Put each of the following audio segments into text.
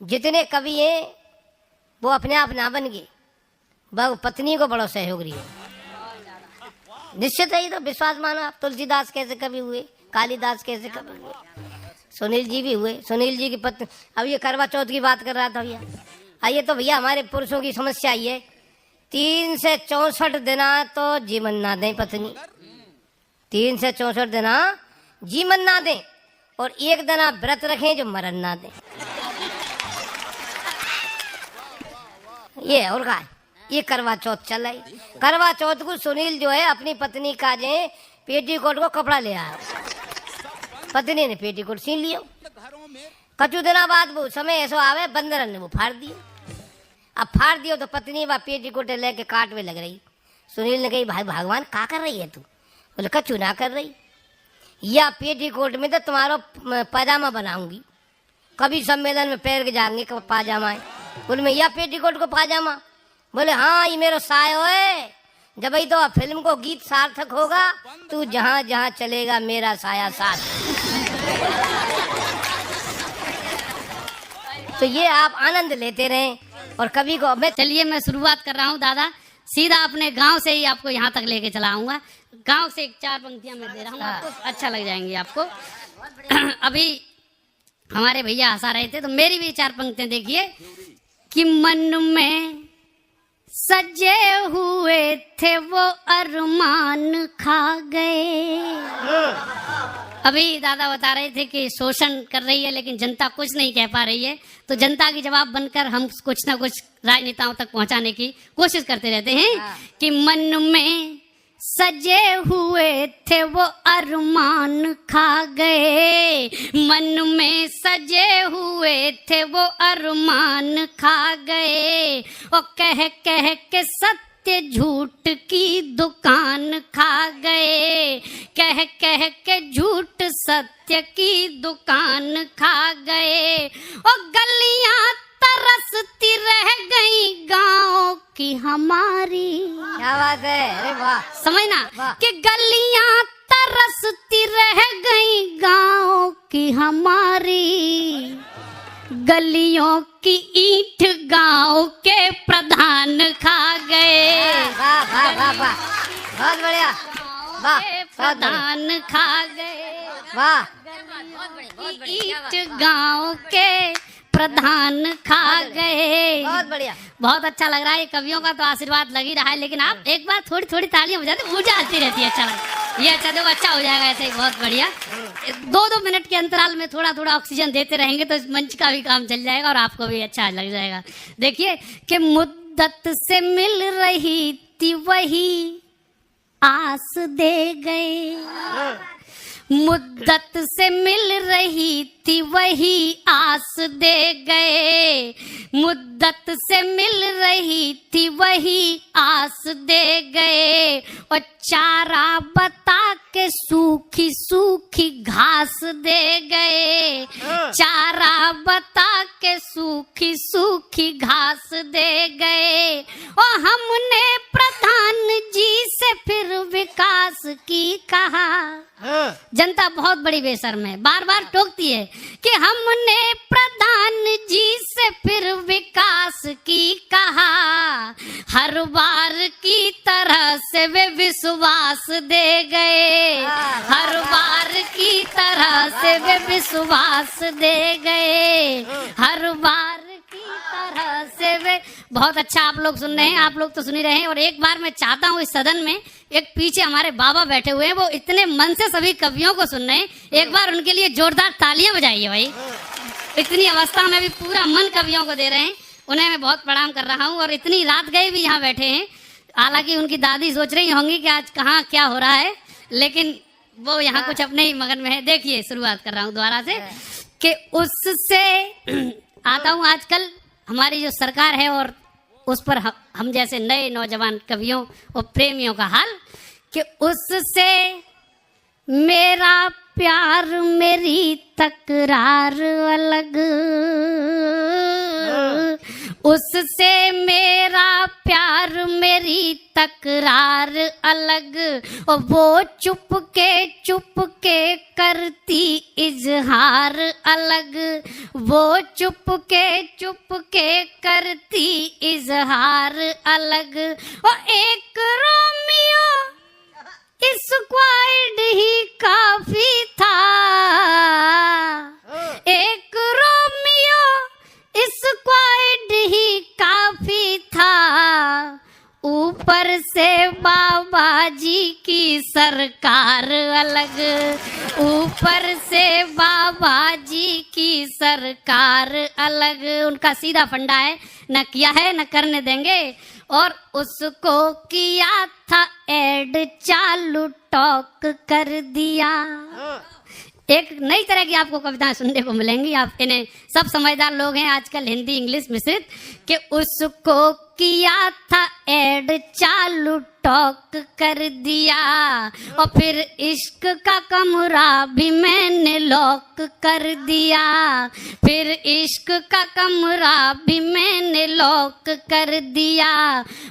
जितने कवि हैं वो अपने आप ना बन गए, पत्नी को बड़ो सहयोग रही है। निश्चित है, ये तो विश्वास मानो आप। तुलसीदास कैसे कवि हुए, कालिदास कैसे कवि हुए, सुनील जी भी हुए। सुनील जी की पत्नी, अब ये करवा चौथ की बात कर रहा था भैया। आइए तो भैया हमारे पुरुषों की समस्या आई है, 3 से 64 दिना तो जीवन ना दें पत्नी, 3 से 64 दिना जीवन ना दें, और 1 दिना व्रत रखें जो मरण ना दें। ये और का ये करवा चौथ चल रही। करवा चौथ को सुनील जो है अपनी पत्नी का जे पेटीकोट को कपड़ा ले आया, पत्नी ने पेटीकोट सीन लिया। कचू दिना बाद वो समय ऐसा आवे बंदरन ने वो फाड़ दिया। अब फाड़ दियो तो पत्नी वह पेटीकोट लेके काटवे लग रही। सुनील ने कही भाई भगवान का कर रही है तू? बोले कचू ना कर रही, या पेटीकोट में तो तुम्हारा पाजामा बनाऊंगी, कभी सम्मेलन में पैर के जाएंगे पाजामा है। बोले मैं या पेटीकोट को पाजामा? बोले हाँ ये मेरा सायो है, जब ही तो फिल्म को गीत सार्थक होगा, तू जहाँ जहाँ चलेगा मेरा साया साथ। तो ये आप आनंद लेते रहें और कभी को मैं चलिए मैं शुरुआत कर रहा हूँ दादा, सीधा अपने गांव से ही आपको यहाँ तक लेके चला आऊंगा। गांव से 4 पंक्तियां मैं दे रहा हूँ आपको, अच्छा लग जाएंगी आपको। अभी हमारे भैया हंसा रहे थे तो मेरी भी 4 पंक्तियां देखिए कि मन में सजे हुए थे वो अरमान खा गए। अभी दादा बता रहे थे कि शोषण कर रही है लेकिन जनता कुछ नहीं कह पा रही है, तो जनता की जवाब बनकर हम कुछ ना कुछ राजनेताओं तक पहुंचाने की कोशिश करते रहते हैं कि मन में सजे हुए थे वो अरमान खा गए, मन में सजे हुए थे वो अरमान खा गए, और कह कह के सत्य झूठ की दुकान खा गए, कह कह के झूठ सत्य की दुकान खा गए, और गलियां तरसती रह गई गाँव की हमारी। क्या बात है, अरे वाह, समझना कि गलियां तरसती रह गई गाँव की हमारी, गलियों की ईंट गाँव के प्रधान खा गए। वाह वाह वाह वाह, बहुत बढ़िया, वाह, प्रधान खा गए, वाह, ईंट गाँव के प्रधान खा गए। बहुत बढ़िया, बहुत अच्छा लग रहा है। कवियों का तो आशीर्वाद लग ही रहा है, लेकिन आप एक बार थोड़ी थोड़ी तालियां बजाते, ऊर्जा आती रहती है। अच्छा लगा ये, अच्छा देखो अच्छा हो जाएगा ऐसे ही, बहुत बढ़िया। 2-2 मिनट के अंतराल में थोड़ा थोड़ा ऑक्सीजन देते रहेंगे तो इस मंच का भी काम चल जाएगा और आपको भी अच्छा लग जाएगा। देखिए कि मुद्दत से मिल रही थी वही आस दे गए, मुद्दत से मिल रही थी वही आस दे गए, मुद्दत से मिल रही थी वही आस दे गए, और चारा बता के सूखी सूखी घास दे गए, चारा बता के सूखी सूखी घास दे गए, और हमने प्रधान जी से फिर विकास की कहा। जनता बहुत बड़ी बेशर्म है, बार बार टोकती है कि हमने प्रधान जी से फिर विकास की कहा, हर बार की तरह से वे विश्वास दे गए, हर बार की तरह से वे विश्वास दे गए, हर बार की तरह से वे। बहुत अच्छा आप लोग सुन रहे हैं, आप लोग तो सुन ही रहे हैं। और एक बार मैं चाहता हूँ इस सदन में एक पीछे हमारे बाबा बैठे हुए हैं, वो इतने मन से सभी कवियों को सुन रहे हैं, एक बार उनके लिए जोरदार तालियां बजाइए भाई। इतनी अवस्था में भी पूरा मन कवियों को दे रहे हैं, उन्हें मैं बहुत प्रणाम कर रहा हूँ। और इतनी रात गए भी यहाँ बैठे हैं, हालांकि उनकी दादी सोच रही होंगी कि आज कहाँ क्या हो रहा है, लेकिन वो यहाँ कुछ अपने ही मगन में है। देखिए शुरुआत कर रहा हूँ दोबारा से कि उससे आता हूँ आजकल हमारी जो सरकार है और उस पर हम जैसे नए नौजवान कवियों और प्रेमियों का हाल, कि उससे मेरा प्यार मेरी तकरार अलग, उससे मेरा प्यार मेरी तकरार अलग, और वो चुप के करती इजहार अलग, वो चुप के करती इजहार अलग। और एक रोमियो स्क्वाड ही काफी था, एक रोमियो स्क्वाड ही काफी था, ऊपर से बाबा जी की सरकार अलग, ऊपर से बाबा जी की सरकार अलग। उनका सीधा फंडा है, न किया है न करने देंगे। और उसको किया था ऐड, चालू टॉक कर दिया। एक नई तरह की आपको कविताएं सुनने को मिलेंगी। आप इन्हें सब समझदार लोग हैं आजकल हिंदी इंग्लिश मिश्रित, कि उसको किया था ऐड, चालू टॉक कर दिया, और फिर इश्क का कमरा भी मैंने लॉक कर दिया, फिर इश्क का कमरा भी मैंने लॉक कर दिया।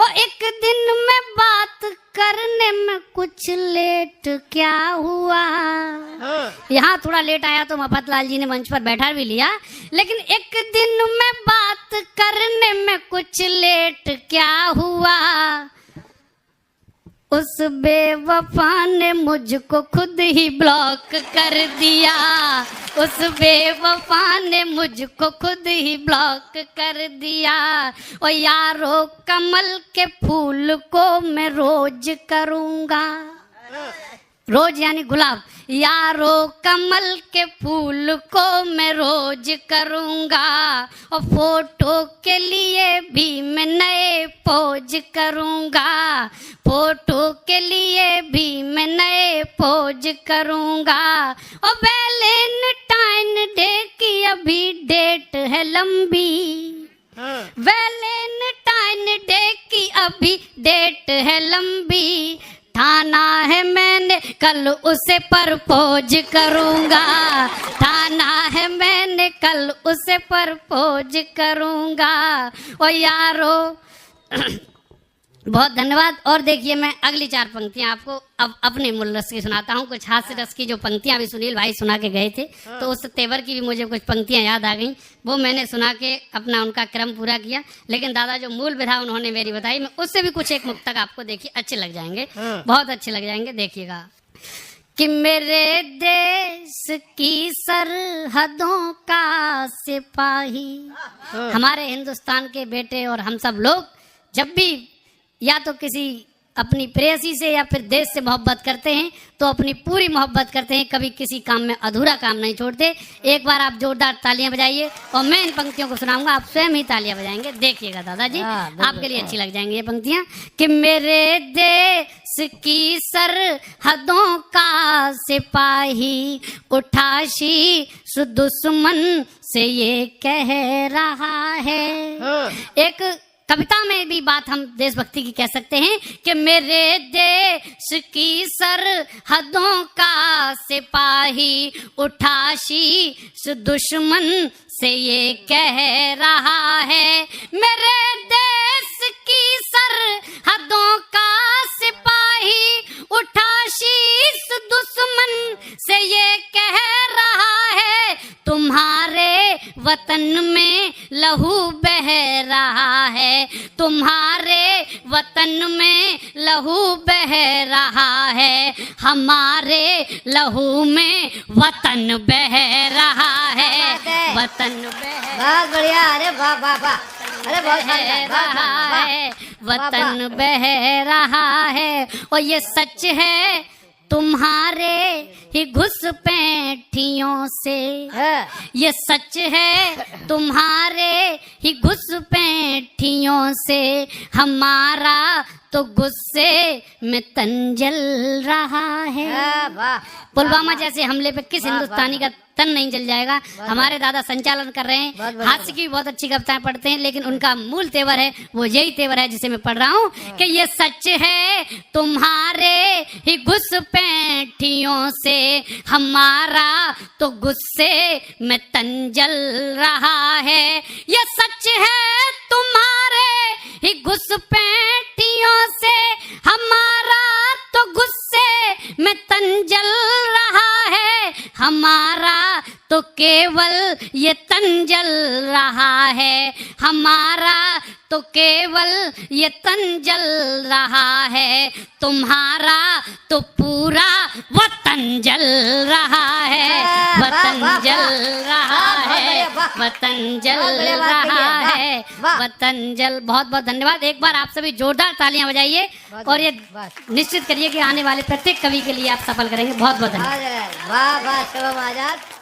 और एक दिन में बात करने में कुछ लेट क्या हुआ, यहाँ थोड़ा लेट आया तो मफतलाल जी ने मंच पर बैठा भी लिया, लेकिन एक दिन में बात करने में कुछ लेट क्या हुआ, उस बेवफा ने मुझको खुद ही ब्लॉक कर दिया, उस बेवफा ने मुझको खुद ही ब्लॉक कर दिया। और यारो कमल के फूल को मैं रोज करूँगा, रोज यानी गुलाब, यारो कमल के फूल को मैं रोज करूँगा, और फोटो के लिए भी मैं नए पोज करूँगा, फोटो के लिए भी मैं नए पोज करूँगा। और वैलेंटाइन डे की अभी डेट है लंबी, वैलेंटाइन डे की अभी डेट है लंबी, ठाना है मैंने कल उसे प्रपोज करूँगा, ठाना है मैंने कल उसे प्रपोज करूँगा। और यारो बहुत धन्यवाद। और देखिए मैं अगली 4 पंक्तियां आपको अब अपने मूल रस की सुनाता हूँ। कुछ हास्य रस की जो पंक्तियां अभी सुनील भाई सुना के गए थे, तो उस तेवर की भी मुझे कुछ पंक्तियां याद आ गई, वो मैंने सुना के अपना उनका क्रम पूरा किया। लेकिन दादा जो मूल विधा उन्होंने मेरी बताई, मैं उससे भी कुछ एक मुक्तक आपको देखिए अच्छे लग जाएंगे, बहुत अच्छे लग जाएंगे। देखिएगा कि मेरे देश की सरहदों का सिपाही, हमारे हिंदुस्तान के बेटे और हम सब लोग जब भी या तो किसी अपनी प्रेयसी से या फिर देश से मोहब्बत करते हैं तो अपनी पूरी मोहब्बत करते हैं, कभी किसी काम में अधूरा काम नहीं छोड़ते। एक बार आप जोरदार तालियां बजाइए और मैं इन पंक्तियों को सुनाऊंगा, आप स्वयं ही तालियां बजाएंगे। देखिएगा दादाजी, आपके लिए अच्छी लग जाएंगी ये पंक्तियां। कि मेरे देश की सरहदों का सिपाही उठा शीश दुश्मन से ये कह रहा है। एक कविता में भी बात हम देशभक्ति की कह सकते हैं कि मेरे देश की सरहदों का सिपाही उठा शीश दुश्मन से ये कह रहा है। मेरे देश की सरहदों का सिपाही उठा शीश दुश्मन से ये कह रहा है, तुम्हारे वतन में लहू बह रहा है, तुम्हारे वतन में लहू बह रहा है, हमारे लहू में वतन बह रहा है, वतन बह बहुत बढ़िया। अरे वाह वाह वाह, अरे बहुत रहा है, वतन बह रहा है। और ये सच है तुम्हारे ही घुसपैठियों से, ये सच है तुम्हारे ही घुसपैठियों से, हमारा तो गुस्से में तन जल रहा है। पुलवामा जैसे हमले पे किस हिंदुस्तानी का तन नहीं जल जाएगा। हमारे दादा संचालन कर रहे हैं, हास्य की भी बहुत अच्छी कविताएं पढ़ते हैं, लेकिन उनका मूल तेवर है वो यही तेवर है जिसे मैं पढ़ रहा हूँ कि ये सच है तुम्हारे ही घुसपैठियों से, हमारा तो गुस्से में तन जल रहा है। ये सच है तुम केवल ये तन जल रहा है, हमारा तो केवल ये तन जल रहा है, तुम्हारा तो पूरा वतन जल रहा है, वतन जल रहा है, वतन जल रहा है, वतन जल। बहुत बहुत धन्यवाद। एक बार आप सभी जोरदार तालियां बजाइए और ये निश्चित करिए कि आने वाले प्रत्येक कवि के लिए आप सफल करेंगे। बहुत बहुत धन्यवाद। वाह वाह शुभम आजाद।